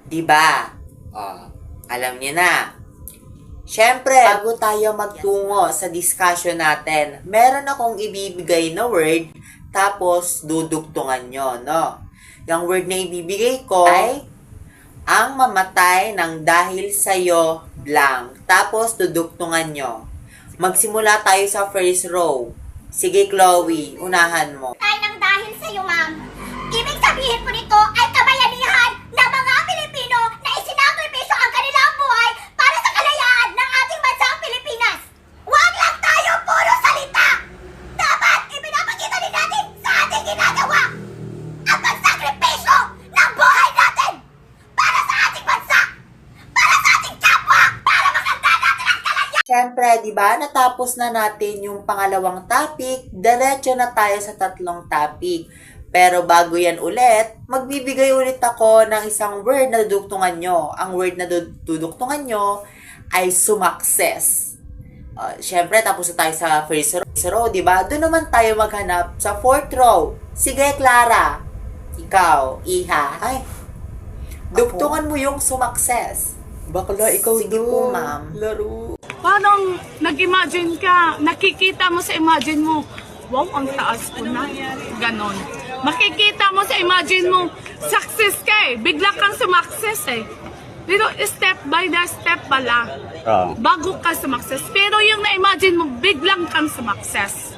Diba? Alam niyo na. Siyempre, bago tayo magtungo sa discussion natin, meron akong ibibigay na word, tapos dudugtungan nyo, no? Yung word na ibibigay ko ay ang mamatay ng dahil sa'yo blank. Tapos dudugtungan nyo. Magsimula tayo sa first row. Sige, Chloe, unahan mo. Ay nang dahil sa iyo, ma'am. Ibig sabihin po nito ay kabayanihan ng mga Pilipino na isinakripisyo ang kanilang buhay para sa kalayaan ng ating bansang Pilipinas. Huwag lang tayo puro salita. Dapat ipinapakita din natin sa ating ginagawa ang pagsakripisyo ng buhay natin para sa ating bansa, para sa ating kapwa, para makanta natin ang kalayaan. Siyempre, di ba, natapos na natin yung pangalawang topic, diretso na tayo sa tatlong topic. Pero bago yan ulit, magbibigay ulit ako ng isang word na duduktungan nyo. Ang word na duduktungan nyo ay sumakses. Siyempre, tapos na tayo sa first row, di ba? Doon naman tayo maghanap sa fourth row. Sige, Clara. Ikaw, Iha. Ay, duktungan mo yung sumakses. Bakla, ikaw Sige po, ma'am. Laro. Parang nag-imagine ka, nakikita mo sa imagine mo, wow, ang taas ko na. Ganon. Makikita mo sa imagine mo, success ka eh. Bigla kang sumakses eh. Pero step by the step pala. Bago ka sumakses. Pero yung na-imagine mo, biglang kang sumakses.